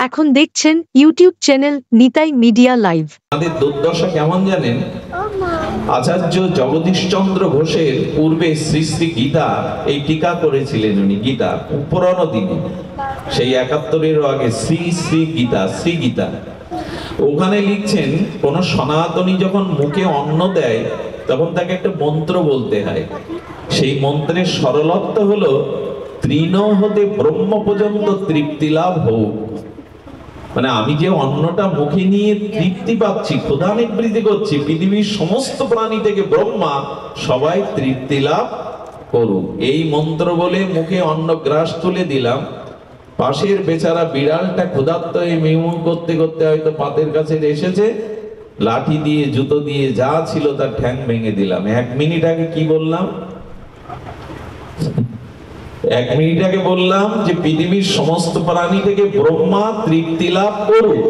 এখন দেখছেন YouTube channel Nitai media live. আমাদের দুর্দশা কেমন জানেন? আচার্য জগদীশচন্দ্র ঘোষের পূর্বে শ্রী শ্রী গীতা এই টিকা করেছিলেন উনি, গীতা পুরানো দিনে, সেই ৭১-এরও আগে শ্রী শ্রী গীতা, শ্রী গীতা। ওখানে লিখছেন কোন সনাতনী যখন মুখে অন্ন দেয় তখন তাকে একটা মন্ত্র বলতে হয়। সেই মন্ত্রের সরলত্ব হলো তৃণ হতে ব্রহ্ম পর্যন্ত তৃপ্তি লাভ হোক। মানে আমি যে অন্নটা মুখে নিয়ে তৃপ্তি পাচ্ছি, ক্ষুধা নিবৃত্তি করছি, পৃথিবীর সমস্ত প্রাণী থেকে ব্রহ্মা সবাই তৃপ্তি লাভ করুক, এই মন্ত্র বলে মুখে অন্ন গ্রাস তুলে দিলাম। পাশের বেচারা বিড়ালটা ক্ষুধার্ত হয়ে মিউ করতে করতে হয়তো পাতের কাছে এসেছে, লাঠি দিয়ে জুতো দিয়ে যা ছিল তার ঠ্যাং ভেঙে দিলাম। ১ মিনিট আগে কি বললাম? ১ মিনিট আগে বললাম যে পৃথিবীর সমস্ত প্রাণী থেকে ব্রহ্মা তৃপ্তি লাভ করুক।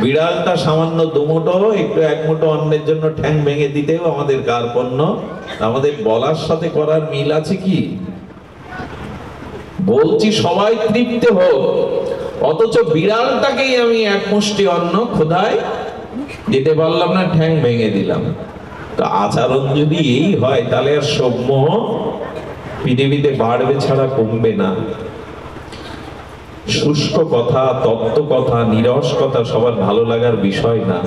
বিড়ালটা সামান্য দুমুঠো একটু ১ মুঠো অন্নের জন্য ঠ্যাং ভেঙে দিতেও আমাদের কার্পণ্য। আমাদের বলার সাথে করার মিল আছে কি? বলছি সবাই তৃপ্ত হোক, অথচ বিড়ালটাকেই আমি ১ মুষ্টি অন্ন ক্ষুধায় দিতে পারলাম না, ঠ্যাং ভেঙে দিলাম। তো আচরণ যদি এই হয় তাহলে আর সৌম্য পৃথিবীতে বাড়বে ছাড়া কমবে না। শুষ্ক কথা, তত্ত্ব কথা, নিরস কথা সবার ভালো লাগার বিষয় না।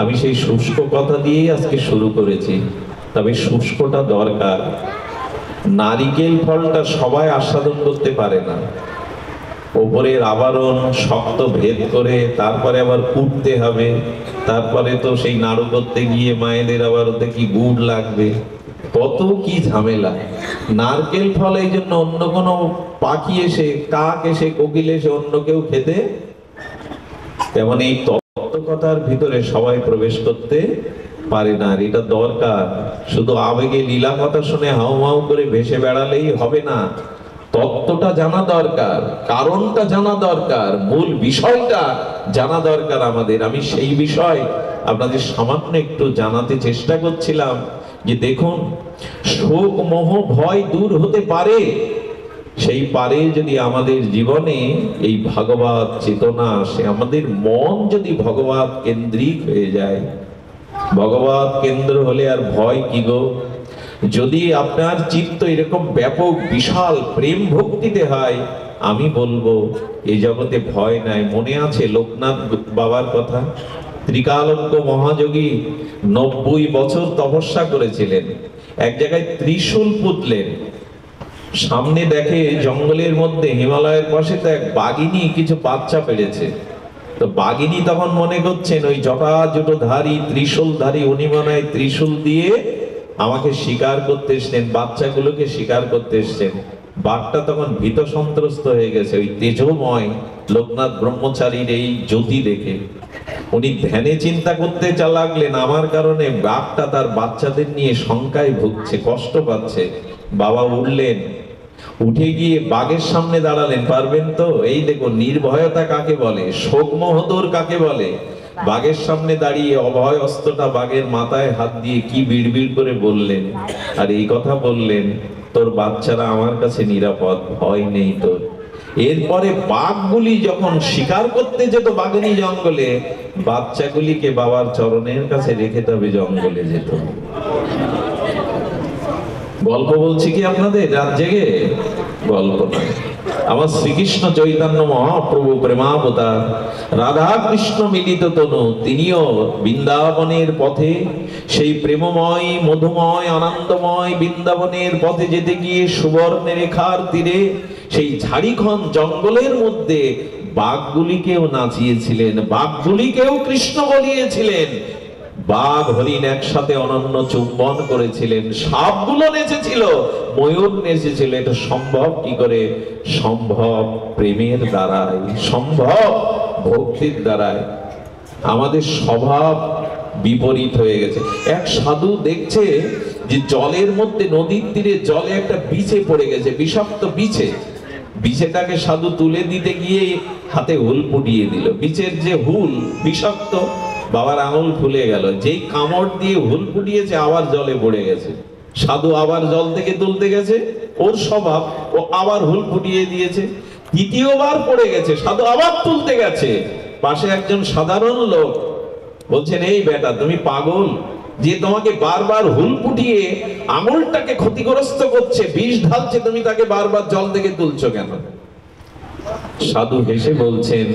আমি সেই শুষ্ক কথা দিয়েই আজকে শুরু করেছি, তবে শুষ্কটা দরকার। নারিকেল ফলটা সবাই আস্বাদন করতে পারে না, ওপরের আবরণ শক্ত ভেদ করে তারপরে আবার কুটতে হবে, তারপরে তো সেই নাড়ু করতে গিয়ে মায়েদের আবার ওতে কি গুড় লাগবে, কত কি ঝামেলা। নারকেল ফল এই জন্য অন্য কোনো পাখি এসে, কাক এসে, কোকিল এসে অন্য কেউ খেতে, তেমন এই তত্ত্বকথার ভিতরে সবাই প্রবেশ করতে পারে না। আর এটা দরকার। শুধু আবেগে লীলা কথা শুনে হাউ মাউ করে ভেসে বেড়ালেই হবে না, তত্ত্বটা জানা দরকার, কারণটা জানা দরকার, মূল বিষয়টা জানা দরকার আমাদের। আমি সেই বিষয় আপনাদের সামান্য একটু জানাতে চেষ্টা করছিলাম যে দেখুন, শোক মোহ ভয় দূর হতে পারে, সেই পারে যদি আমাদের জীবনে এই ভগবত চেতনা আসে, আমাদের মন যদি ভগবত কেন্দ্রিক হয়ে যায়। ভগবত কেন্দ্র হলে আর ভয় কি গো? যদি আপনার চিত্ত এরকম ব্যাপক বিশাল প্রেম ভক্তিতে হয়, আমি বলবো এই জগতে ভয় নাই। মনে আছে লোকনাথ বাবার কথা? ত্রিকালজ্ঞ মহাযোগী ৯০ বছর তপস্যা করেছিলেন, এক জায়গায় ত্রিশূল পুতলেন, সামনে দেখে জঙ্গলের মধ্যে হিমালয়ের পাশে তো এক বাঘিনী কিছু বাচ্চা পেড়েছে। তো বাঘিনী তখন মনে করছেন ওই জটাজুটোধারী ত্রিশূলধারী উনি মনে হয় ত্রিশূল দিয়ে আমাকে শিকার করতে এসছেন, বাচ্চাগুলোকে শিকার করতে এসছেন। বাঘটা তখন ভীত সন্ত্রস্ত হয়ে গেছে ওই তেজময় লোকনাথ ব্রহ্মচারীর এই জ্যোতি দেখে। উনি ধ্যানে চিন্তা করতে লাগলেন, আমার কারণে বাঘটা তার বাচ্চাদের নিয়ে শঙ্কায় ভুগছে, কষ্ট পাচ্ছে। বাবা উঠলেন, উঠে গিয়ে বাঘের সামনে দাঁড়ালেন, পারবেন তো? এই দেখো নির্ভয়তা কাকে বলে, শোক মোহদর কাকে বলে। বাঘের সামনে দাঁড়িয়ে অভয় অস্ত্রটা বাঘের মাথায় হাত দিয়ে কি বিড়বিড় করে বললেন, আর এই কথা বললেন, তোর বাচ্চারা আমার কাছে নিরাপদ, ভয় নেই তোর। এরপরে বাঘগুলি যখন শিকার করতে যেত বাঘিনী জঙ্গলে, বাচ্চাগুলিকে বাবার চরণের কাছে রেখে তবে জঙ্গলে যেত। গল্প বলছি কি আপনাদের রাত জেগে? গল্প না। আমার শ্রীকৃষ্ণ চৈতন্য মহাপ্রভু প্রেমাবতার রাধা কৃষ্ণ মিলিত তনু, তিনিও বৃন্দাবনের পথে সেই প্রেমময় মধুময় আনন্দময় বৃন্দাবনের পথে যেতে গিয়ে সুবর্ণ রেখার তীরে সেই ঝাড়িখন জঙ্গলের মধ্যে বাঘগুলিকেও নাচিয়েছিলেন, বাঘগুলিকেও কৃষ্ণ বলিয়েছিলেন। বাঘ হরিণ একসাথে অনন্য চুম্বন করেছিলেন, সাপগুলো নেচেছিল, ময়ূর নেচেছিল। এটা সম্ভব কি করে? সম্ভব প্রেমের দ্বারাই, সম্ভব ভক্তির দ্বারাই। আমাদের স্বভাব বিপরীত হয়ে গেছে। এক সাধু দেখছে যে জলের মধ্যে, নদীর তীরে জলে একটা বিছে পড়ে গেছে, বিষাক্ত বিছে। বিছেটাকে সাধু তুলে দিতে গিয়ে হাতে হুল ফুটিয়ে দিল। বিছের যে হুল বিষাক্ত, বাবার আঙুল ফুলে গেল। যেই কামড় দিয়ে হুল ফুটিয়েছে আবার জলে পড়ে গেছে। সাধু আবার জল থেকে তুলতে গেছে, ওর স্বভাব, ও আবার হুল ফুটিয়ে দিয়েছে। তৃতীয়বার পড়ে গেছে, সাধু আবার তুলতে গেছে, পাশে একজন সাধারণ লোক বলছেন, এই বেটা তুমি পাগল, যে তোমাকে বারবার হুল ফুটিয়ে আঙুলটাকে ক্ষতিগ্রস্ত করছে, বিষ ঢালছে, তুমি তাকে বারবার জল থেকে তুলছো কেন? সাধু হেসে বলছেন,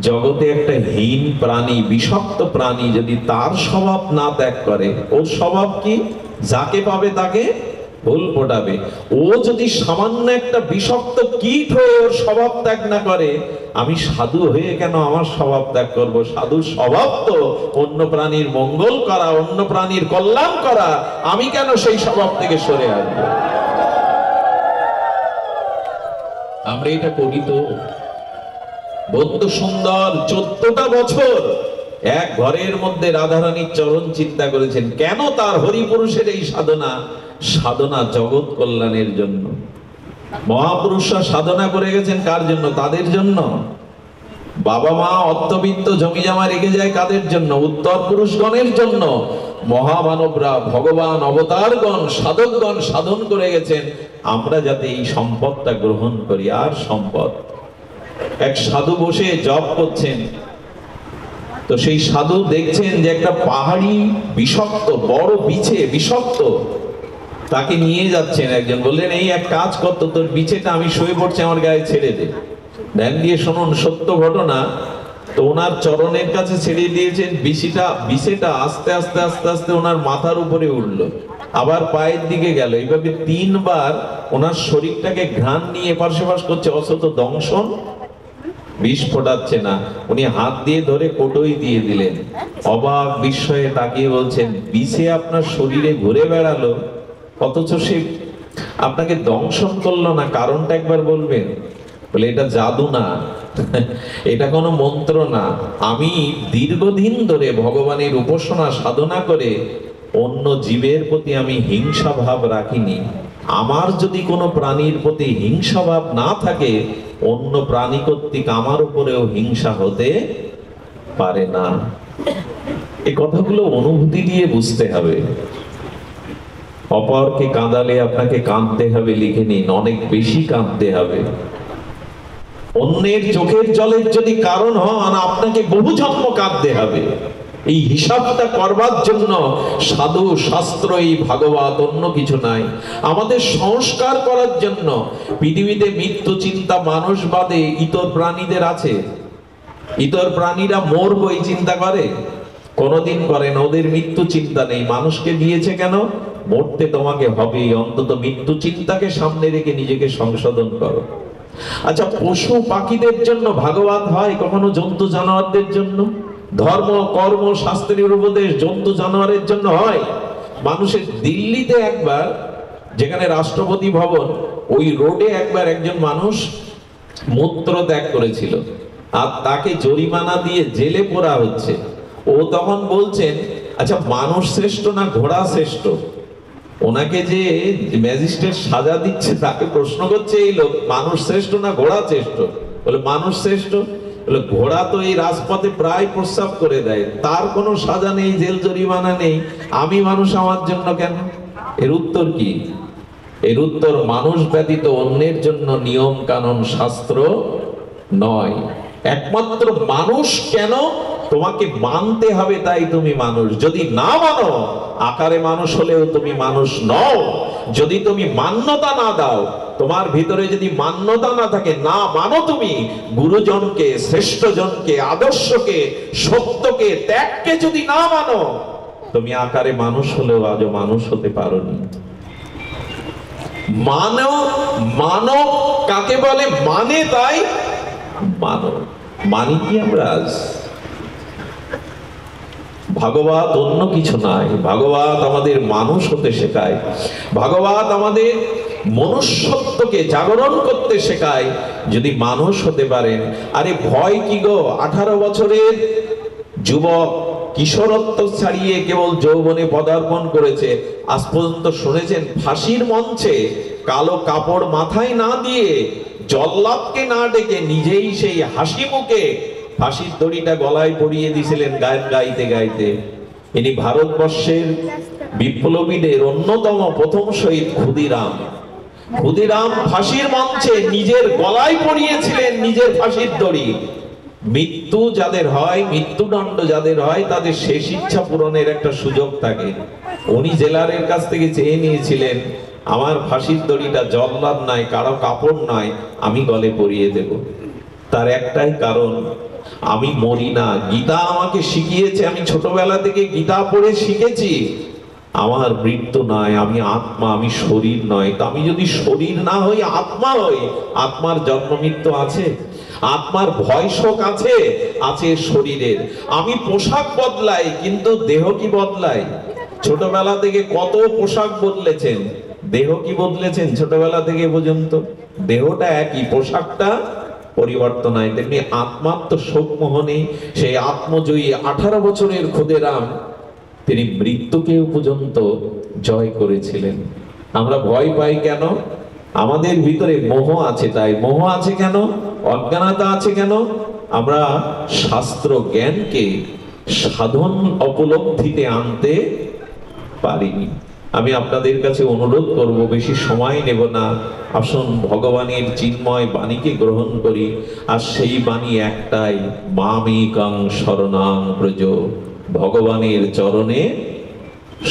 জগতে একটা হীন প্রাণী, বিষাক্ত প্রাণী যদি তার স্বভাব না ত্যাগ করে, ওর স্বভাব কি? যাকে পাবে তাকে হুল ফোটাবে। ও যদি সামান্য একটা বিষাক্ত কীট হয়ে ওর স্বভাব ত্যাগ না করে, আমি সাধু হয়ে কেন আমার স্বভাব ত্যাগ করব? সাধুর স্বভাব তো অন্য প্রাণীর মঙ্গল করা, অন্য প্রাণীর কল্যাণ করা, আমি কেন সেই স্বভাব থেকে সরে আসবো? আমরা এটা করি তো। বন্ধু সুন্দর 14টা বছর এক ঘরের মধ্যে রাধারানীর চরণ চিন্তা করেছেন। কেন? তার হরিপুরুষের এই সাধনা, সাধনা জগৎ কল্যাণের জন্য। মহাপুরুষরা সাধনা করে গেছেন কার জন্য? তাদের জন্য। বাবা মা অর্থবিত্ত জমি জমা রেখে যায় কাদের জন্য? উত্তর পুরুষগণের জন্য। মহামানবরা, ভগবান অবতারগণ, সাধকগণ সাধন করে গেছেন আমরা যাতে এই সম্পদটা গ্রহণ করি। আর সম্পদ, এক সাধু বসে জপ করছেন, তো সেই সাধু দেখছেন যে একটা পাহাড়ি বিষাক্ত বড় বিছে, বিষাক্ত, তাকে নিয়ে যাচ্ছেন একজন। বললেন, এই এক কাজ করতো, তোর বিছেটা আমি শুয়ে পড়ছি, আমার গায়ে ছেড়ে দে। ধ্যান দিয়ে শুনুন, সত্য ঘটনা। তো ওনার চরণের কাছে ছেড়ে দিয়েছেন, বিছেটা আস্তে আস্তে আস্তে আস্তে ওনার মাথার উপরে উঠলো, আবার পায়ের দিকে গেল। এইভাবে 3 বার ওনার শরীরটাকে ঘ্রাণ নিয়ে এপাশ সেপাশ করছে, অথচ দংশন, বিষ ফোটাচ্ছে না। উনি হাত দিয়ে ধরে কোটোই দিয়ে দিলেন। অবাক বিস্ময়ে তাকিয়ে বলছেন, বিষে আপনার শরীরে ঘুরে বেড়ালো, অথচ সে আপনাকে দংশন করলো না, কারণটা একবার বলবেন? বলে, এটা জাদু না, এটা কোনো মন্ত্র না। আমি দীর্ঘদিন ধরে ভগবানের উপাসনা সাধনা করে অন্য জীবের প্রতি আমি হিংসা ভাব রাখিনি। আমার যদি কোনো প্রাণীর প্রতি হিংসা ভাব না থাকে, অন্য প্রাণী কর্তৃক আমার উপরেও হিংসা হতে পারে না। এই কথাগুলো অনুভূতি দিয়ে বুঝতে হবে। অপরকে কাঁদালে আপনাকে কাঁদতে হবে লিখে নিন, অনেক বেশি কাঁদতে হবে। অন্যের চোখের জলের যদি কারণ হন, আপনাকে বহু জন্ম কাঁদতে হবে। এই হিসাবটা করবার জন্য সাধু, শাস্ত্র, এই ভাগবত, অন্য কিছু নাই। আমাদের সংস্কার করার জন্য। পৃথিবীতে মৃত্যু চিন্তা মানুষ বাদে ইতর প্রাণীদের আছে। ইতর প্রাণীরা মরবো এই চিন্তা করে? কোনদিন করে না। ওদের মৃত্যু চিন্তা নেই। মানুষকে দিয়েছে কেন? মরতে তোমাকে হবেই। অন্তত মৃত্যু চিন্তাকে সামনে রেখে নিজেকে সংশোধন করো। আচ্ছা, পশু পাখিদের জন্য ভাগবত হয় কখনো? জন্তু জানোয়ারদের জন্য ধর্ম, কর্ম, শাস্ত্রের উপদেশ জন্তু জানোয়ারের জন্য হয়। মানুষের দিল্লিতে একবার, যেখানে রাষ্ট্রপতি ভবন, ওই রোডে একবার একজন মানুষ মূত্র ত্যাগ করেছিল, আর তাকে জরিমানা দিয়ে জেলে পোড়া হচ্ছে। ও তখন বলছেন, আচ্ছা মানুষ শ্রেষ্ঠ না ঘোড়া শ্রেষ্ঠ? ওনাকে যে ম্যাজিস্ট্রেট সাজা দিচ্ছে তাকে প্রশ্ন করছে এই লোক, মানুষ শ্রেষ্ঠ না ঘোড়া শ্রেষ্ঠ? বলে, মানুষ শ্রেষ্ঠ। বলে, ঘোড়া তো এই রাজপথে প্রায় প্রস্রাব করে দেয়, তার কোনো সাজা নেই, জেল জরিমানা নেই, আমি মানুষ আমার জন্য কেন? এর উত্তর কি? এর উত্তর, মানুষ ব্যতীত অন্যের জন্য নিয়ম কানুন শাস্ত্র নয়। একমাত্র মানুষ কেন? তোমাকে মানতে হবে, তাই তুমি মানুষ। যদি না মানো, আকারে মানুষ হলেও তুমি মানুষ নও। যদি তুমি মান্যতা না দাও, তোমার ভিতরে যদি মান্যতা না থাকে, না মানো তুমি গুরুজনকে, শ্রেষ্ঠজনকে, আদর্শকে, সত্যকে, ত্যাগকে যদি না মানো, তুমি আকারে মানুষ হলেও আজও মানুষ হতে পারোনি। মানো, মানো কাকে বলে? মানে তাই মানো। মানি কি আমরা আজ? ভাগবত অন্য কিছু নাই। ভাগবত আমাদের মানুষ হতে শেখায়। ভাগবত আমাদের মনুষ্যত্বকে জাগরণ করতে শেখায়। যদি মানুষ হতে পারেন, আরে ভয় কি গো? 18 বছরের যুবক কিশোরত্ব ছাড়িয়ে কেবল যৌবনে পদার্পণ করেছে। আজ পর্যন্ত শুনেছেন ফাঁসির মঞ্চে কালো কাপড় মাথায় না দিয়ে, জল্লাদকে না ডেকে, নিজেই সেই হাসি মুখে ফাঁসির দড়িটা গলায় পরিয়ে দিয়েছিলেন গান গাইতে গাইতে। ইনি ভারতবর্ষের বিপ্লবীদের অন্যতম প্রথম শহীদ ক্ষুদিরাম। ক্ষুদিরাম ফাঁসির মঞ্চে নিজের গলায় পরিয়েছিলেন নিজের ফাঁসির দড়ি। মৃত্যু যাদের হয়, মৃত্যুদণ্ড যাদের হয়, তাদের শেষ ইচ্ছা পূরণের একটা সুযোগ থাকে। উনি জেলারের কাছ থেকে চেয়ে নিয়েছিলেন, আমার ফাঁসির দড়িটা জল্লাদ নয়, কারো কাপড় নয়, আমি গলে পরিয়ে দেব। তার একটাই কারণ, আমি মরি না। গীতা আমাকে শিখিয়েছে, আমি ছোটবেলা থেকে গীতা পড়ে শিখেছি, আমার মৃত্যু নয়, আমি আত্মা, আমি শরীর নয়। তো আমি যদি শরীর না হই, আত্মা হই, আত্মার জন্ম মৃত্যু আছে, আত্মার ভয় শোক আছে, আছে শরীরের। আমি পোশাক বদলাই, কিন্তু দেহ কি বদলাই? ছোটবেলা থেকে কত পোশাক বদলেছেন, দেহ কি বদলেছেন ছোটবেলা থেকে পর্যন্ত? দেহটা একই, পোশাকটা পরিবর্তন হয়। তেমনি আত্মার তো শোক মোহনে সেই আত্মজয়ী 18 বছরের ক্ষুদিরাম তিনি মৃত্যুকেও পর্যন্ত জয় করেছিলেন। আমরা ভয় পাই কেন? আমাদের ভিতরে মোহ আছে। তাই মোহ আছে কেন? অজ্ঞানতা আছে কেন? আমরা শাস্ত্র জ্ঞানকে সাধন উপলব্ধিতে আনতে পারিনি। আমি আপনাদের কাছে অনুরোধ করব, বেশি সময় নেব না, আসুন ভগবানের চিন্ময় বাণীকে গ্রহণ করি। আর সেই বাণী একটাই, মামেকং শরণাং ব্রজ, ভগবানের চরণে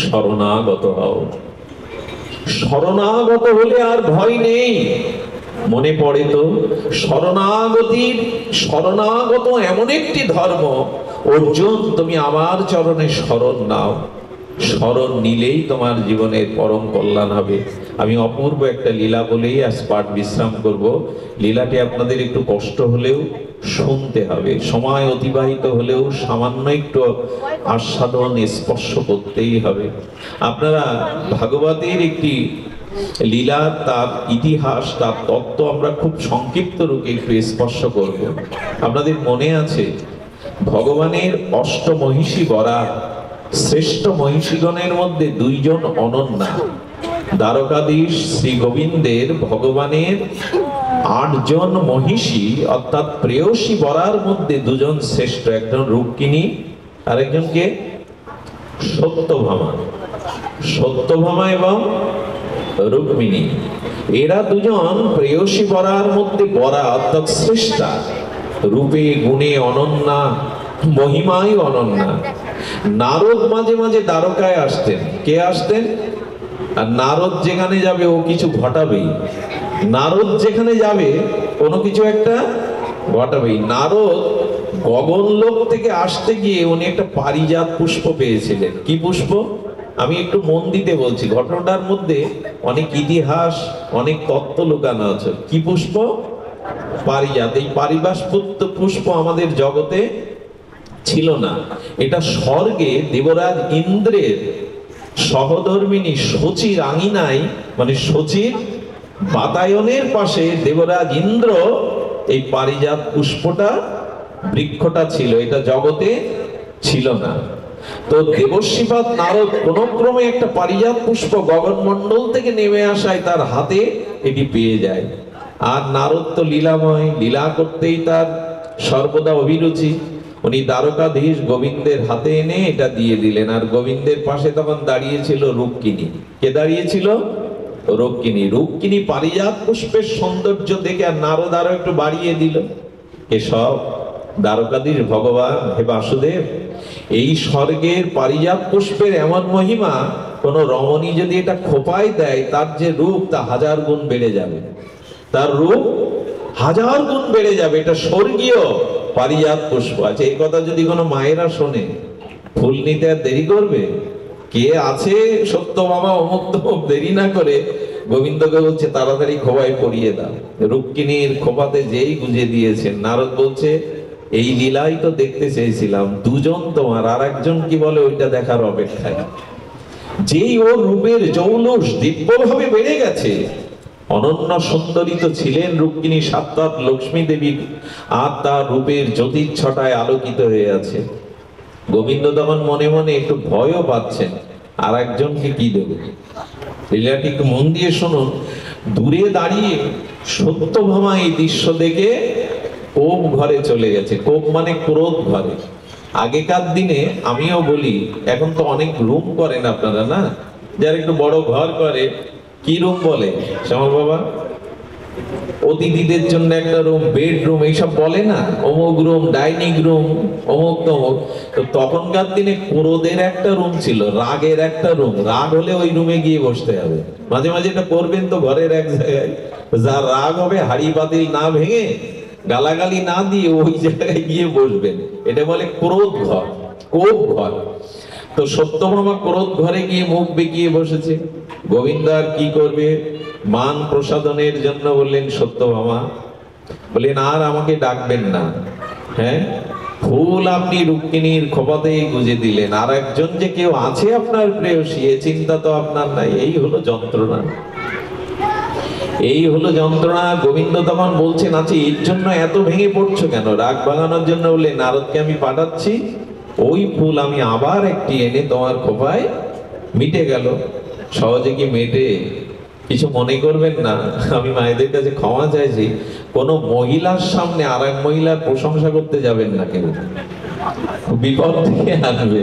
শরণাগত হও। শরণাগত হলে আর ভয় নেই। মনে পড়ে তো, শরণাগত এমন একটি ধর্ম, অর্জুন তুমি আমার চরণে শরণ নাও, শরণ নিলেই তোমার জীবনের পরম কল্যাণ হবে। আমি অপূর্ব একটা লীলা বলেই আজ পাঠ বিশ্রাম করব। লীলাটি আপনাদের একটু কষ্ট হলেও শুনতে হবে, সময় অতিবাহিত হলেও সামান্য একটু আস্বাদন স্পর্শ করতেই হবে। আপনারা ভাগবতের একটি লীলা, তার ইতিহাস, তার তত্ত্ব আমরা খুব সংক্ষিপ্ত রূপে একটু স্পর্শ করব। আপনাদের মনে আছে, ভগবানের অষ্টমহিষী বরাত, শ্রেষ্ঠ মহিষীগণের মধ্যে 2 জন অনন্যা। দ্বারকাধীশ শ্রী গোবিন্দের ভগবানের 8 জন মহিষী অর্থাৎ প্রেয়সী বরার মধ্যে 2 জন শ্রেষ্ঠ, একজন রুক্মিণী আর একজনকে সত্যভামা। সত্যভামা এবং রুক্মিণী, এরা 2 জন প্রেয়সী বরার মধ্যে বরা অর্থাৎ শ্রেষ্ঠা, রূপে গুণে অনন্যা, মহিমায় অনন্যা। নারদ মাঝে মাঝে দ্বারকায় আসতেন। কে আসতেন? আর নারদ যেখানে যাবে ও কিছু ঘটাবেই। নারদ যেখানে যাবে কোনো কিছু একটা ঘটাবেই। নারদ গগনলোক থেকে আসতে গিয়ে উনি একটা পারিজাত পুষ্প পেয়েছিলেন। কি পুষ্প? আমি একটু মন দিতে বলছি, ঘটনাটার মধ্যে অনেক ইতিহাস, অনেক তত্ত্ব লুকানো আছে। কি পুষ্প? পারিজাত। এই পারিবাস পুষ্প আমাদের জগতে ছিল না। এটা স্বর্গে দেবরাজ ইন্দ্রের সহধর্মিনী শচীর আঙিনায়, মানে শচীর বাতায়নের পাশে দেবরাজ ইন্দ্র এই পারিজাত পুষ্পটা, বৃক্ষটা ছিল, এটা জগতে ছিল না। তো দেবশ্রীপাদ নারদ কোন ক্রমে একটা পারিজাত পুষ্প গগনমণ্ডল থেকে নেমে আসায় তার হাতে এটি পেয়ে যায়। আর নারদ তো লীলাময়, লীলা করতেই তার সর্বদা অভিরুচি। উনি দ্বারকাধীশ গোবিন্দের হাতে এনে এটা দিয়ে দিলেন। আর গোবিন্দের পাশে তখন দাঁড়িয়েছিল রুক্মিণী। কে দাঁড়িয়েছিল? রুক্মিণী। রুক্মিণী পারিজাত পুষ্পের সৌন্দর্য দেখে আর নারদ আরো একটু বাড়িয়ে দিল। এসব দ্বারকাধীশ ভগবান, হে বাসুদেব, এই স্বর্গের পারিজাত পুষ্পের এমন মহিমা, কোন রমণী যদি এটা খোপায় দেয়, তার যে রূপ তা 1000 গুণ বেড়ে যাবে। তার রূপ 1000 গুণ বেড়ে যাবে। এটা স্বর্গীয় পারিজাত পুষ্প আছে। এই কথা যদি কোনো মায়েরা শোনে, ফুল নিতে আর দেরি করবে? কে আছে সত্যভামা অমুক তমুক, দেরি না করে গোবিন্দকে বলছে তাড়াতাড়ি খোপায় পরিয়ে দাও। রুক্মিণীর খোপাতে যেই গুঁজে দিয়েছেন, নারদ বলছে এই লীলাই তো দেখতে চেয়েছিলাম, 2 জন তোমার, আর একজন কি বলে ওইটা দেখার অপেক্ষায়। যেই ওর রূপের জৌলুস দিব্যভাবে বেড়ে গেছে। অনন্য সুন্দরী তো ছিলেন রুক্মিণী, সাক্ষাৎ লক্ষ্মী দেবী, আর তার রূপের জ্যোতির ছটায় আলোকিত হয়ে আছে। গোবিন্দ তখন মনে মনে একটু ভয়ও পাচ্ছেন, আর একজনকে কি দেবে। লীলাটি একটু মন দিয়ে শুনুন। দূরে দাঁড়িয়ে সত্যভামা এই দৃশ্য দেখে কোপ ঘরে চলে গেছে। কোপ মানে ক্রোধ ঘরে। আগেকার দিনে, আমিও বলি, এখন তো অনেক রুম করেন আপনারা না, যারা একটু বড় ঘর করে, কি রুম বলে শ্যামল বাবা? অতিথিদের জন্য একটা রুম, বেডরুম, এইসব বলে না, অমুক রুম, ডাইনিং রুম, অমুক তমুক। তো তখনকার দিনে ক্রোধের একটা রুম ছিল, রাগের একটা রুম। রাগ হলে ওই রুমে গিয়ে বসতে হবে। মাঝে মাঝে এটা করবেন তো ঘরের এক জায়গায়, যার রাগ হবে হাড়ি পাতিল না ভেঙে, গালাগালি না দিয়ে ওই জায়গায় গিয়ে বসবেন। এটা বলে ক্রোধ ঘর, কোপ ঘর। তো সত্যভামা ক্রোধ ঘরে গিয়ে মুখ বেঁকিয়ে বসেছে। গোবিন্দ আর কি করবে, মান প্রসাদনের জন্য বললেন সত্যভামা, বললেন আর আমাকে ডাকবেন না। হ্যাঁ, ফুল আপনি রুক্মিণীর খোপাতেই গুজে দিলেন, আর একজন যে কেউ আছে আপনার প্রেয়সী, এ চিন্তা তো আপনার নাই। এই হলো যন্ত্রণা, এই হলো যন্ত্রণা। গোবিন্দ তখন বলছেন, আচ্ছা এর জন্য এত ভেঙে পড়ছো কেন? রাগ ভাঙানোর জন্য বললেন, নারদকে আমি পাঠাচ্ছি, ওই ফুল আমি আবার একটি এনে তোমার খোপায়। মিটে গেল। সহজে কি মেটে? কিছু মনে করবেন না, আমি মায়েদের কাছে ক্ষমা চাইছি। কোন মহিলার সামনে আর এক মহিলার প্রশংসা করতে যাবেন না, কেউ বিপদ থেকে আনবে।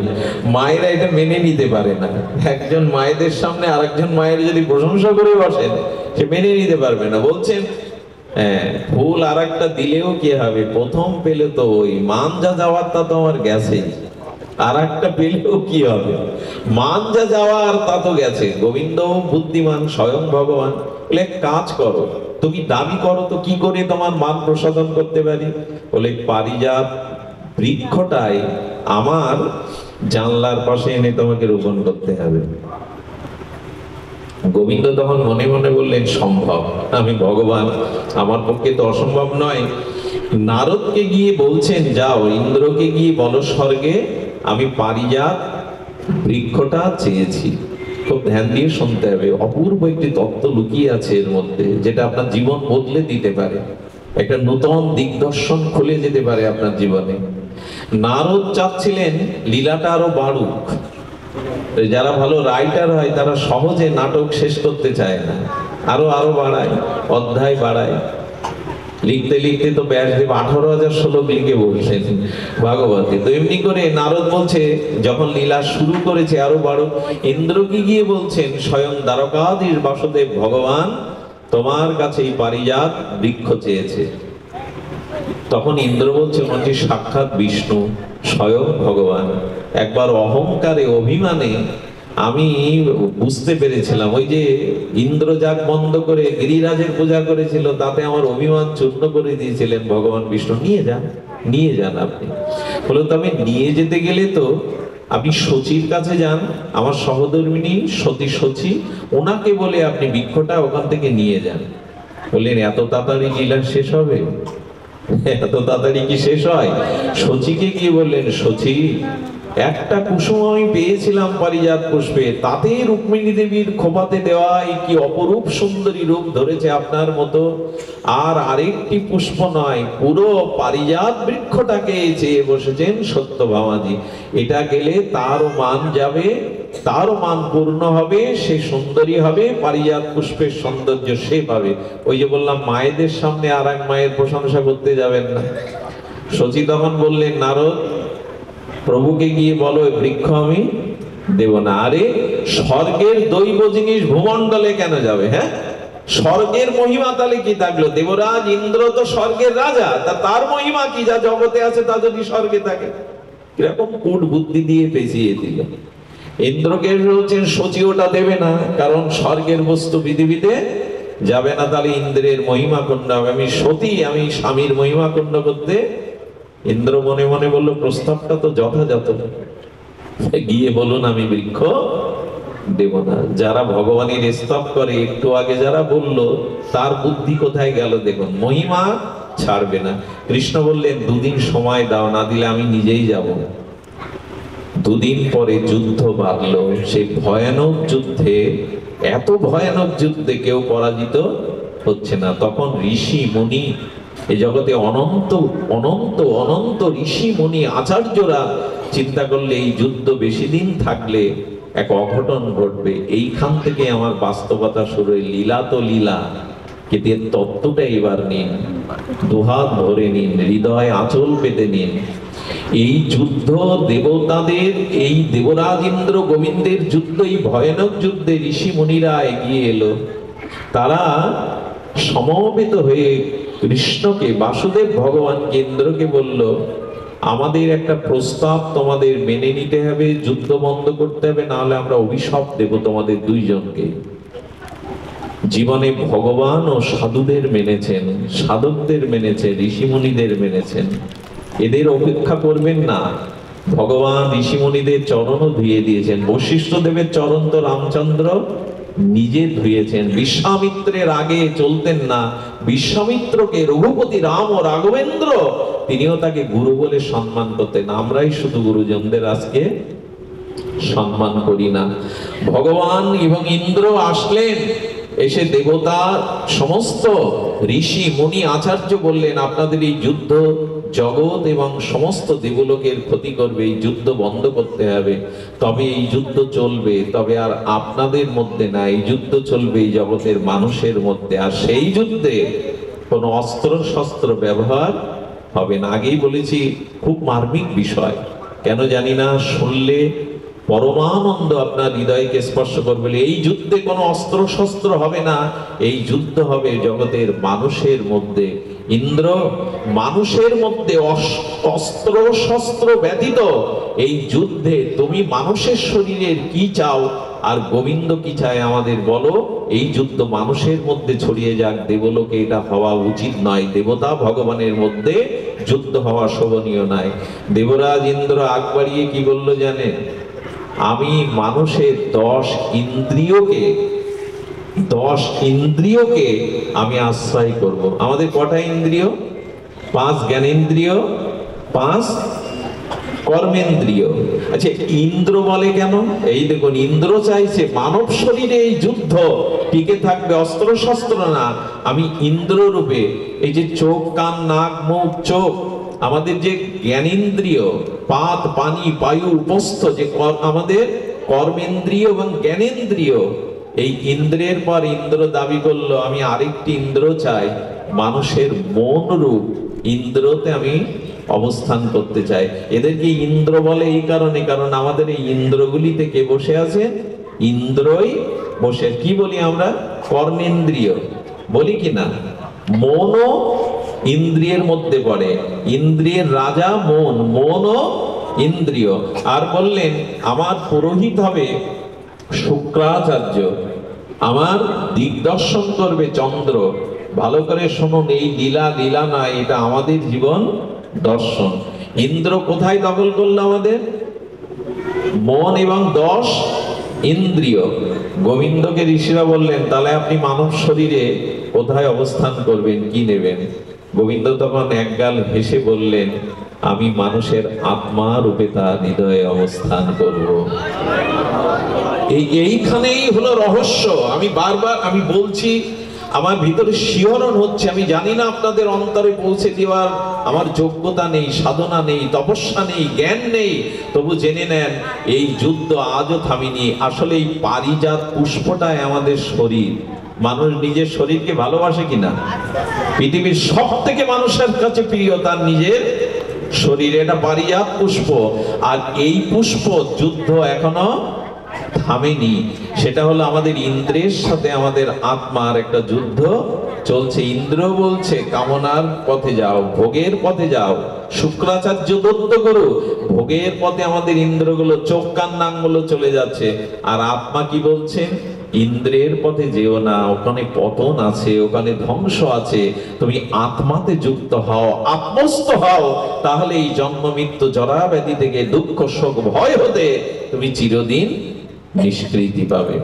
মায়েরা এটা মেনে নিতে পারে না। একজন মায়েদের সামনে আর একজন মায়ের যদি প্রশংসা করে বসেন, সে মেনে নিতে পারবে না। বলছেন হ্যাঁ, ফুল আর একটা দিলেও কি হবে, প্রথম পেলে তো ওই মান যা যাওয়ার তা তো আমার গেছেই, আর একটা পেলেও কি হবে, মান যা যাওয়ার তা তো গেছে। গোবিন্দ বুদ্ধিমান, স্বয়ং ভগবান। বলে কাজ করো, তুমি দাবি করো তো কি করে তোমার মান প্রসাদন করতে পারি? বলে পারিজাত বৃক্ষটাই আমার জানলার পাশে এনে তোমাকে রোপণ করতে হবে। গোবিন্দ তখন মনে মনে বললেন, সম্ভব, আমি ভগবান, আমার পক্ষে তো অসম্ভব নয়। নারদকে গিয়ে বলছেন, যাও ইন্দ্রকে গিয়ে বলো স্বর্গে আমি পারিজাত বৃক্ষটা চেয়েছি। খুব ধ্যান দিয়ে শুনতে হবে, অপূর্ব একটি তত্ত্ব লুকিয়ে আছে এর মধ্যে, যেটা আপনার জীবন বদলে দিতে পারে, একটা নতুন দিগদর্শন খুলে যেতে পারে আপনার জীবনে। নারদ চাচ্ছিলেন লীলাটা আরো বাড়ুক। যারা ভালো রাইটার হয় তারা সহজে নাটক শেষ করতে চায় না, আরো আরো বাড়ায়, অধ্যায় বাড়ায়। লিখতে লিখতে তো ব্যাসদেব 18,000 শ্লোক লিখে বলছেন ভাগবতে। তো এমনি করে নারদ বলছে, যখন লীলা শুরু করেছে আরো বাড়ুক। ইন্দ্রকে গিয়ে বলছেন, স্বয়ং দ্বারকাধীশ বাসুদেব ভগবান তোমার কাছে এই পারিজাত বৃক্ষ চেয়েছে। তখন ইন্দ্র বলছে, মনে সাক্ষাৎ বিষ্ণু, স্বয়ং ভগবান। একবার অহংকারে, অভিমানে আমি বুঝতে পেরেছিলাম, ওই যে ইন্দ্রজাগ বন্ধ করে গিরিরাজের পূজা করেছিল, তাতে আমার অভিমান চূর্ণ করে দিয়েছিলেন ভগবান বিষ্ণু। নিয়ে যান, নিয়ে যান আপনি। বলে তবে নিয়ে যেতে গেলে তো আপনি শচীর কাছে যান, আমার সহধর্মিণী সতী শচী, ওনাকে বলে আপনি বৃক্ষটা ওখান থেকে নিয়ে যান। বললেন এত তাড়াতাড়ি লীলা শেষ হবে? এত তাড়াতাড়ি কি শেষ হয়? শচীকে গিয়ে বললেন, শচী একটা কুসুম আমি পেয়েছিলাম পারিজাত পুষ্পে, তাতে রুক্মিণী দেবীর খোপাতে দেওয়া এই কি অপরূপ সুন্দরী রূপ ধরেছে আপনার মতো। আর আরেকটি পুষ্প নয়, পুরো পারিজাত বৃক্ষটাকে চেয়ে বসেছেন সত্যভামাজি। এটা গেলে তারও মান যাবে, তারও মান পূর্ণ হবে, সে সুন্দরী হবে, পারিজাত পুষ্পের সৌন্দর্য সে পাবে। ওই যে বললাম, মায়েদের সামনে আর এক মায়ের প্রশংসা করতে যাবেন না। শচী তখন বললেন, নারদ প্রভুকে গিয়ে বলো বৃক্ষ আমি দেব না। আরে স্বর্গের দৈব জিনিস ভূমণ্ডলে কেন যাবে? হ্যাঁ, স্বর্গের মহিমা তাহলে কি থাকলো? দেবরাজ ইন্দ্র তো স্বর্গের রাজা, তার মহিমা কি যা জগতে আছে তা যদি স্বর্গে থাকে? কিরকম কূট বুদ্ধি দিয়ে পেঁচিয়ে দিল। ইন্দ্রকে বলছেন শচী ওটা দেবে না, কারণ স্বর্গের বস্তু পৃথিবীতে যাবে না, তাহলে ইন্দ্রের মহিমা খণ্ড হবে। আমি সতী, আমি স্বামীর মহিমা খণ্ড করতে। ইন্দ্র মনে মনে বলল, প্রস্তাবটা তো যথাযথ, গিয়ে বলুন আমি বৃক্ষ দেব না। যারা ভগবানের স্তব করে, একটু আগে যারা বলল, তার বুদ্ধি কোথায় গেল দেখুন, মহিমা ছাড়বে না। কৃষ্ণ বললেন, দুদিন সময় দাও, না দিলে আমি নিজেই যাব। দুদিন পরে যুদ্ধ বাঁধলো। সেই ভয়ানক যুদ্ধে, এত ভয়ানক যুদ্ধে কেউ পরাজিত হচ্ছে না। তখন ঋষি মুনি, এই জগতে অনন্ত অনন্ত অনন্ত ঋষি মুনি আচার্যরা চিন্তা করলে এই যুদ্ধ বেশি দিন থাকলে এক অঘটন ঘটবে। এইখান থেকে আমার বাস্তবতা শুরু। লীলা তো লীলা, কিন্তু এর তত্ত্বটা এবার নিন, দুহাত ধরে নিন, হৃদয় আঁচল পেতে নিন। এই যুদ্ধ দেবতাদের, এই দেবরাজ ইন্দ্র গোবিন্দের যুদ্ধ, এই ভয়ানক যুদ্ধে ঋষি মুনিরা এগিয়ে এলো। তারা সমবেত হয়ে কৃষ্ণকে, বাসুদেব ভগবানকে, ইন্দ্রকে বলল, আমাদের একটা প্রস্তাব তোমাদের মেনে নিতে হবে, যুদ্ধ বন্ধ করতে হবে, না হলে আমরা অভিশাপ দেব তোমাদের দুইজনকে। জীবনে ভগবান ও সাধুদের মেনেছেন, সাধকদের মেনেছেন, ঋষিমুনিদের মেনেছেন, এদের উপেক্ষা করবেন না। ভগবান ঋষিমুনিদের চরণও ধুয়ে দিয়েছেন। বশিষ্ঠ দেবের চরণ তো রামচন্দ্র নিজে ধুয়েছেন। বিশ্বামিত্রের আগে চলতেন না, বিশ্বামিত্রকে রঘুপতি রাম ও রাঘবেন্দ্র তিনিও তাকে গুরু বলে সম্মান করতেন। আমরাই শুধু গুরুজনদের আজকে সম্মান করি না। ভগবান এবং ইন্দ্র আসলেন, এসে দেবতা, সমস্ত ঋষি মুনি আচার্য বললেন, আপনাদের এই যুদ্ধ জগৎ এবং সমস্ত দেবলোকের ক্ষতি করবে, এই যুদ্ধ বন্ধ করতে হবে, তবে এই যুদ্ধ চলবে। তবে আর আপনাদের মধ্যে না, এই যুদ্ধ চলবে এই জগতের মানুষের মধ্যে। আর সেই যুদ্ধে কোনো অস্ত্র শস্ত্র ব্যবহার হবে না। আগেই বলেছি, খুব মার্মিক বিষয়, কেন জানি না, শুনলে পরমানন্দ আপনার হৃদয়কে স্পর্শ করবে। এই যুদ্ধে কোনো অস্ত্র শস্ত্র হবে না, এই যুদ্ধ হবে জগতের মানুষের মধ্যে। ইন্দ্র, মানুষের মধ্যে অস্ত্র শস্ত্র ব্যতীত এই যুদ্ধে তুমি মানুষের শরীরের কি চাও আর গোবিন্দ কি চায় আমাদের বলো। এই যুদ্ধ মানুষের মধ্যে ছড়িয়ে যাক, দেবলোকে এটা হওয়া উচিত নয়। দেবতা ভগবানের মধ্যে যুদ্ধ হওয়া শোভনীয় নয়। দেবরাজ ইন্দ্র আগ বাড়িয়ে কি বলল জানেন? আমি মানুষের 10 ইন্দ্রিয়কে আমি আশ্রয় করব। আমাদের কটা ইন্দ্রিয়? 5 জ্ঞানেন্দ্রিয়, 5 কর্মেন্দ্রিয়। আচ্ছা, ইন্দ্র বলে কেন? এই দেখুন, ইন্দ্র চাইছে মানব শরীরে এই যুদ্ধ টিকে থাকবে, অস্ত্র শস্ত্র না। আমি ইন্দ্র রূপে, এই যে চোখ, কান, নাক, মুখ, চোখ, আমাদের যে জ্ঞানেন্দ্রিয়, পাত, পানি, বায়ু, উপস্থ, যে আমাদের কর্মেন্দ্রিয় এবং জ্ঞানেন্দ্রিয়, এই ইন্দ্রের পর ইন্দ্র দাবি করলো, আমি আরেকটি ইন্দ্র চাই, মানুষের মন রূপ ইন্দ্রতে আমি অবস্থান করতে চাই। এদেরকে ইন্দ্র বলে এই কারণে, কারণ আমাদের এই ইন্দ্রগুলিতে কে বসে আছে? ইন্দ্রই বসে। কি বলি আমরা? কর্মেন্দ্রিয় বলি কি না? মনও ইন্দ্রিয়ের মধ্যে পড়ে। ইন্দ্রিয়ের রাজা মন, মনও ইন্দ্রিয়। আর বললেন, আমার পুরোহিত হবে শুক্রাচার্য, আমার দিগদর্শন করবে চন্দ্র। ভালো করে শুনুন, এই লীলা লীলা না, এটা আমাদের জীবন দর্শন। ইন্দ্র কোথায় দখল করলো? আমাদের মন এবং 10 ইন্দ্রিয়। গোবিন্দকে ঋষিরা বললেন, তাহলে আপনি মানব শরীরে কোথায় অবস্থান করবেন, কি নেবেন? গোবিন্দ তখন একগাল হেসে বললেন, আমি মানুষের আত্মা রূপে তার হৃদয়ে অবস্থান করব। এইখানেই হলো রহস্য। আমি বারবার বলছি, আমার ভিতরে শিহরণ হচ্ছে। আমি জানি না আপনাদের অন্তরে পৌঁছে দেওয়ার আমার যোগ্যতা নেই, সাধনা নেই, তপস্যা নেই, জ্ঞান নেই। তবু জেনে নেন, এই যুদ্ধ আজও থামিনি। আসলে এই পারিজাত পুষ্পটাই আমাদের শরীর। মানুষ নিজের শরীরকে ভালোবাসে কিনা? পৃথিবীর সব থেকে মানুষের কাছে প্রিয় তার নিজের শরীর। এটা পারিজাত পুষ্প। আর এই পুষ্প যুদ্ধ এখনো থামেনি। সেটা হলো আমাদের ইন্দ্রের সাথে আমাদের আত্মার একটা যুদ্ধ চলছে। ইন্দ্র বলছে, কামনার পথে যাও, ভোগের পথে যাও। শুক্রাচার্য দত্ত করো, ভোগের পথে আমাদের ইন্দ্রগুলো, চোখ, কান, নাকগুলো চলে যাচ্ছে। আর আত্মা কি বলছে? ইন্দ্রের পথে যেও না, ওখানে পতন আছে, ওখানে ধ্বংস আছে। তুমি আত্মাতে যুক্ত হও, আত্মস্থ হও, তাহলে এই জন্ম মৃত্যু জরা ব্যাধি থেকে, দুঃখ শোক ভয় হতে তুমি চিরদিন নিষ্কৃতি পাবে।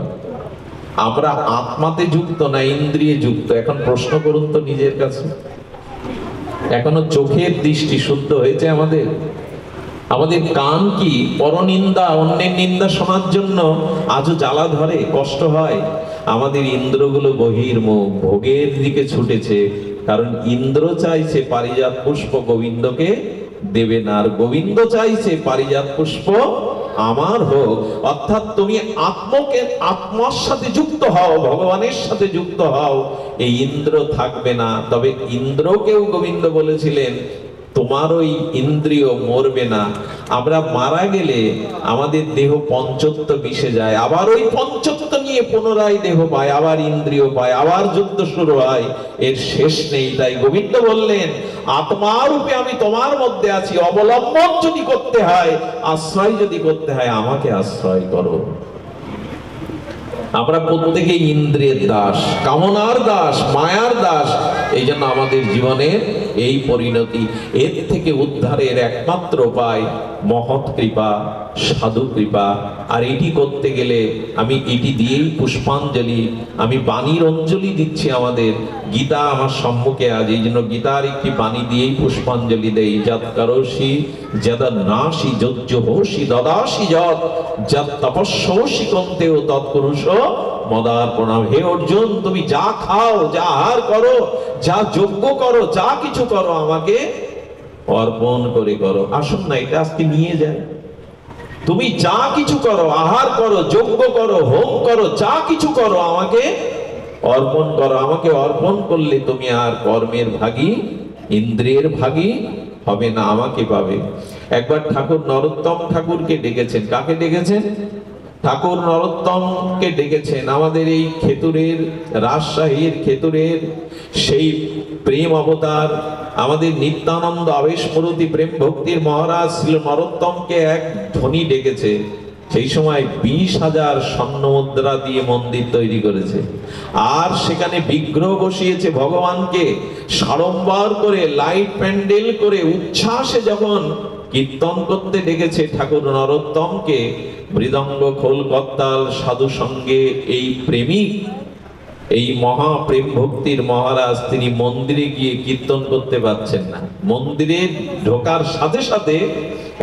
আমরা আত্মাতে যুক্ত না, ইন্দ্রিয়ে যুক্ত। এখন প্রশ্ন করুন তো নিজের কাছে, এখনো চোখের দৃষ্টি শুদ্ধ হয়েছে আমাদের? আমাদের কান কি পরনিন্দা, অন্যের নিন্দা শোনার জন্য আজও জ্বালা ধরে, কষ্ট হয়? আমাদের ইন্দ্রগুলো বহির্মুখ, ভোগের দিকে ছুটেছে। কারণ ইন্দ্র চাইছে পারিজাত পুষ্প গোবিন্দকে দেবে না, আর গোবিন্দ চাইছে পারিজাত পুষ্প আমার হোক। অর্থাৎ তুমি আত্মার সাথে যুক্ত হও, ভগবানের সাথে যুক্ত হও, এই ইন্দ্র থাকবে না। তবে ইন্দ্রকেও গোবিন্দ বলেছিলেন, তোমার ওই ইন্দ্রিয় মরবে না। আমরা মারা গেলে আমাদের দেহ পঞ্চত্ব মিশে যায়, আবার ওই পঞ্চত্ব নিয়ে পুনরায় দেহ পায়, আবার ইন্দ্রিয় পায়, আবার যুদ্ধ শুরু হয়, এর শেষ নেই। তাই গোবিন্দ বললেন, আত্মারূপে আমি তোমার মধ্যে আছি, অবলম্বন যদি করতে হয়, আশ্রয় যদি করতে হয়, আমাকে আশ্রয় করো। আমরা প্রত্যেকে ইন্দ্রিয়ের দাস, কামনার দাস, মায়ার দাস। এই জন্য আমাদের জীবনের এই পরিণতি। এর থেকে উদ্ধারের একমাত্র উপায় মহৎ কৃপা, সাধু কৃপা। আর এটি করতে গেলে আমি এটি দিয়েই পুষ্পাঞ্জলি, আমি বাণীর অঞ্জলি দিচ্ছি। আমাদের গীতা আমার সম্মুখে আজ, এই জন্য গীতার একটি বাণী দিয়েই পুষ্পাঞ্জলি দেই। যৎ করোষি যদ নাসি যজ্জোষি দদাসি যৎ যৎ তপস্যোষি কন্তেও তৎপুরুষ মদার্পণম। হে অর্জুন, তুমি যা খাও, যা আহার করো, যা যজ্ঞ করো, যা কিছু করো, আমাকে অর্পণ করে করো। আসুন না, এটা আজকে নিয়ে যায়। তুমি যা কিছু করো, আহার করো, যজ্ঞ করো, হোম করো, যা কিছু করো, আমাকে অর্পণ করো। আমাকে অর্পণ করলে তুমি আর কর্মের ভাগী, ইন্দ্রিয়ের ভাগী হবে না, আমাকে পাবে। একবার ঠাকুর নরোত্তম ঠাকুরকে ডেকেছেন। কাকে ডেকেছেন? ঠাকুর নরোত্তমকে ডেকেছেন। আমাদের এই খেতুরের, রাজশাহীর খেতুরের সেই প্রেম অবতার, আমাদের নিত্যানন্দ আবেশমূর্তি প্রেম ভক্তির মহারাজ শ্রী নরোত্তমকে এক ধনী ডেকেছে। সেই সময় 20,000 স্বর্ণ মুদ্রা দিয়ে মন্দির তৈরি করেছে, আর সেখানে বিগ্রহ বসিয়েছে ভগবানকে সাড়ম্বর করে, লাইট প্যান্ডেল করে, উচ্ছ্বাসে যখন কীর্তন করতে ডেকেছে ঠাকুর নরোত্তমকে, মৃদঙ্গ খোল করতাল সাধু সঙ্গে এই প্রেমিক, এই মহা প্রেম ভক্তির মহারাজ, তিনি মন্দিরে গিয়ে কীর্তন করতে পারছেন না। মন্দিরে ঢোকার সাথে সাথে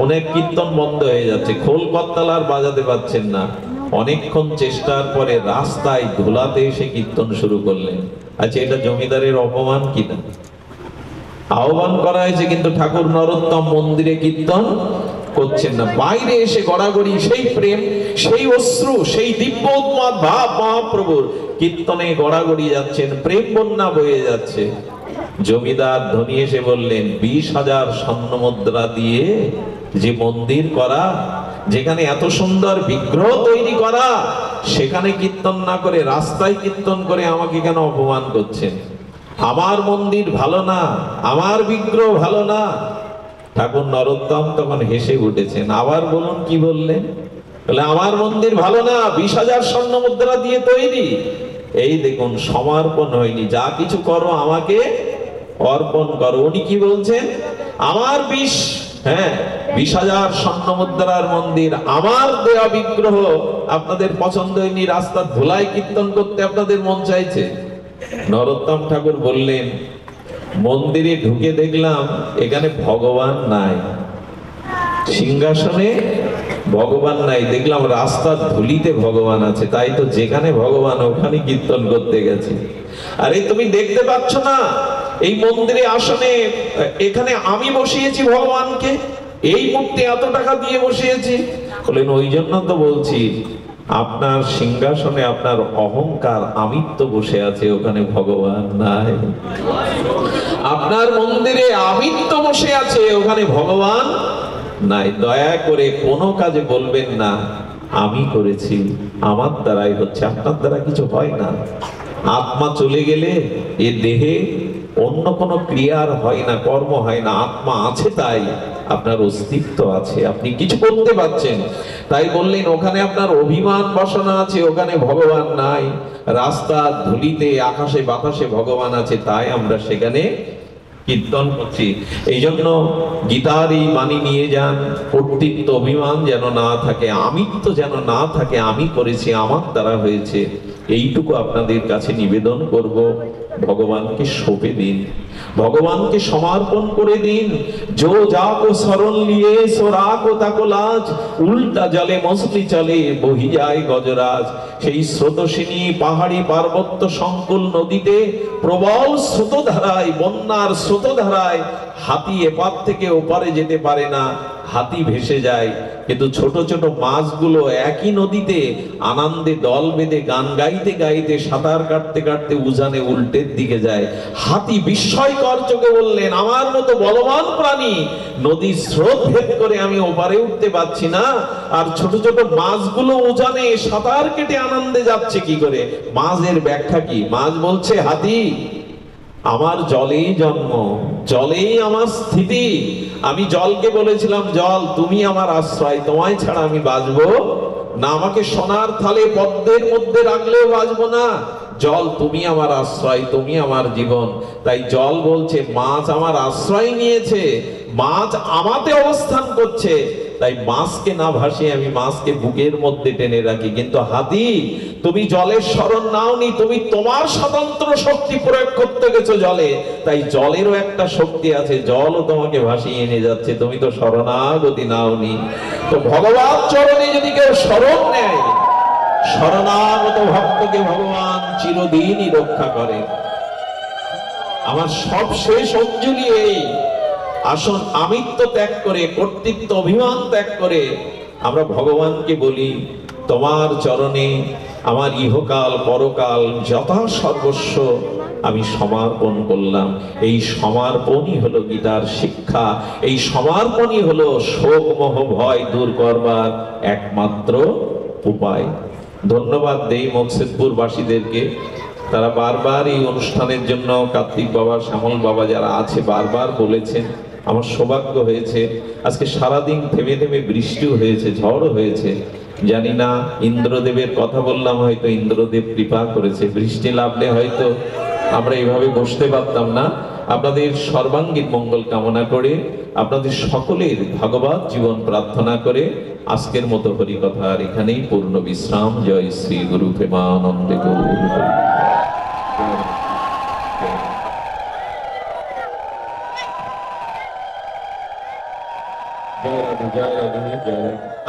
অনেক কীর্তন বন্ধ হয়ে যাচ্ছে, খোল করতাল আর বাজাতে পারছেন না। অনেকক্ষণ চেষ্টার পরে রাস্তায় ধুলাতে এসে কীর্তন শুরু করলেন। আচ্ছা, এটা জমিদারের অপমান কিনা? আহ্বান করা হয়েছে, কিন্তু ঠাকুর নরোত্তম মন্দিরে কীর্তন করছেন না। বাইরে এসে গড়াগড়ি, সেই প্রেম, সেই অশ্রু, সেই দিব্য উন্মাদ ভাব মহাপ্রভুর, কীর্তনে গড়াগড়ি যাচ্ছেন, প্রেম বন্যা বয়ে যাচ্ছে। জমিদার ধনী এসে বললেন, 20,000 স্বর্ণ মুদ্রা দিয়ে যে মন্দির করা, যেখানে এত সুন্দর বিগ্রহ তৈরি করা, সেখানে কীর্তন না করে রাস্তায় কীর্তন করে আমাকে কেন অপমান করছেন? আমার মন্দির ভালো না, আমার বিগ্রহ ভালো না। ঠাকুর নরোত্তম তখন হেসে উঠেছেন। আবার বলুন, কি বললেন? বলে, আমার মন্দির ভালো না, 20,000 স্বর্ণ মুদ্রা দিয়ে তৈরি। এই দেখুন, সমর্পণ হয়নি। যা কিছু করো, আমাকে অর্পণ করো। উনি কি বলছেন? আমার 20,000 স্বর্ণ মুদ্রার মন্দির, আমার দেয়া বিগ্রহ আপনাদের পছন্দ হয়নি, রাস্তার ধুলায় কীর্তন করতে আপনাদের মন চাইছে। নরোত্তম ঠাকুর বললেন, মন্দিরে ঢুকে দেখলাম এখানে ভগবান নাই, সিংহাসনে ভগবান নাই, দেখলাম রাস্তার ধুলিতে ভগবান আছে। তাই তো যেখানে ভগবান ওখানে কীর্তন করতে গেছে। আরে তুমি দেখতে পাচ্ছ না, এই মন্দিরে আসনে এখানে আমি বসিয়েছি ভগবানকে, এই মূর্তি এত টাকা দিয়ে বসিয়েছি। বলেন, ওই জন্য তো বলছি, আপনার সিংহাসনে আপনার অহংকার, আমিত্ব বসে আছে, ওখানে ভগবান নাই। আপনার মন্দিরে আমিত্ব বসে আছে, ওখানে ভগবান নাই। দয়া করে কোনো কাজে বলবেন না আমি করেছি, আমার দ্বারাই হচ্ছে। আপনার দ্বারা কিছু হয় না। আত্মা চলে গেলে এ দেহে অন্য কোনো ক্রিয়ার হয় না, কর্ম হয় না। আত্মা আছে, তাই আপনার অস্তিত্ব আছে, আপনি কিছু করতে পারছেন। তাই বললেন, ওখানে আপনার অভিমান বাসনা আছে, ওখানে ভগবান নাই। রাস্তা ধুলিতে, আকাশে বাতাসে ভগবান আছে, তাই আমরা সেখানে কীর্তন করছি। এই জন্য গীতার এই বাণী নিয়ে যান, কর্তৃত্ব অভিমান যেন না থাকে, আমিত্ব যেন না থাকে, আমি করেছি, আমার দ্বারা হয়েছে, এইটুকু আপনাদের কাছে নিবেদন করব। ভগবানকে সঁপে দিন, ভগবানকে সমর্পণ করে দিন। जो जाको शरण लिए सो राको ताको लाज, उल्टा जले मछली चले বহি যায় গজরাজ। সেই স্রোতস্বিনী পাহাড়ি পার্বত্য সংকুল নদীতে প্রবল স্রোতধারায়, বন্যার স্রোতধারায় হাতি এপার থেকে ওপারে যেতে পারে না, হাতি ভেসে যায়, কিন্তু ছোট ছোট মাছগুলো একই নদীতে আনন্দে দল বেঁধে গান গাইতে গাইতে সাঁতার কাটতে কাটতে উজানে উল্টের দিকে যায়। হাতি বিস্ময়কর চোখে বললেন, আমার মতো বলবান প্রাণী নদীর স্রোত ভেদ করে আমি ওপারে উঠতে পারছি না, আর ছোট ছোট মাছগুলো উজানে সাঁতার কেটে আনন্দে যাচ্ছে কি করে? মাছের ব্যাখ্যা কি? মাছ বলছে, হাতি আমার জলেই জন্ম, জলেই আমার স্থিতি। আমি জলকে বলেছিলাম, জল তুমি আমার আশ্রয়, তোমায় ছাড়া আমি বাঁচবো না। আমাকে সোনার থালে পদ্মের মধ্যে রাখলেও বাঁচবো না। জল তুমি আমার আশ্রয়, তুমি আমার জীবন। তাই জল বলছে, মাছ আমার আশ্রয় নিয়েছে, মাছ আমাতে অবস্থান করছে, তাই মাছকে না ভাসিয়ে আমি মাছকে বুকের মধ্যে টেনে রাখি। কিন্তু হাতি, তুমি জলের শরণ নাওনি, তুমি তোমার স্বতন্ত্র শক্তি প্রয়োগ করতে গেছো জলে। তাই জলেরও একটা শক্তি আছে, জলও তোমাকে ভাসিয়ে নিয়ে যাচ্ছে, তুমি তো শরণাগতি নাওনি। তো ভগবান চরণে যদি কেউ শরণ নেয়, শরণাগত ভক্তকে ভগবান চিরদিনই রক্ষা করে। আমার সব শেষ অঞ্জলি এই, আসুন আমিত্ব ত্যাগ করে, কর্তৃত্ব অভিমান ত্যাগ করে আমরা ভগবানকে বলি, তোমার চরণে আমার ইহকাল পরকাল যথা সর্বস্ব আমি সমর্পণ করলাম। এই সমর্পণই হলো গীতার শিক্ষা, এই সমর্পণই হলো শোক মোহ ভয় দূর করবার একমাত্র উপায়। ধন্যবাদ দেই মকসেদপুর বাসীদেরকে, তারা বারবার এই অনুষ্ঠানের জন্য কার্তিক বাবা, শ্যামল বাবা যারা আছে বারবার বলেছেন। আমার সৌভাগ্য হয়েছে আজকে সারাদিন থেমে থেমে বৃষ্টিও হয়েছে, ঝড়ও হয়েছে। জানি না ইন্দ্রদেবের কথা বললাম, হয়তো ইন্দ্রদেব কৃপা করেছে, বৃষ্টি নামলে হয়তো আমরা এইভাবে বসতে পারতাম না। আপনাদের সর্বাঙ্গীন মঙ্গল কামনা করে, আপনাদের সকলের ভাগবত জীবন প্রার্থনা করে আজকের মতো হরিকথার এখানেই পূর্ণ বিশ্রাম। জয় শ্রী গুরু প্রেমানন্দে গৌর হরি।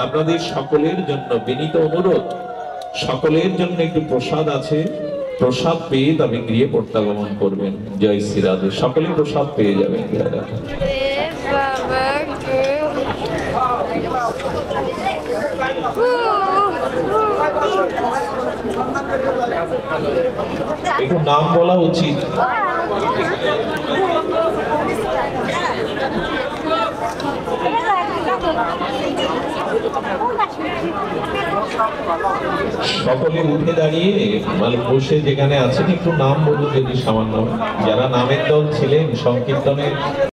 আপনাদের সকলের জন্য বিনীত অনুরোধ, সকলের জন্য একটু প্রসাদ আছে, প্রসাদ পেয়ে তবে গৃহে প্রত্যাগমন করবেন। জয় শ্রী রাধে। সকলে প্রসাদ পেয়ে যাবেন। জয় রাধে। একটু নাম বলা উচিত। সকলে উঠে দাঁড়িয়ে মানে বসে যেখানে আছেন একটু নাম বলুন যদি সামান্য, যারা নামের দল ছিলেন সংকীর্তনের।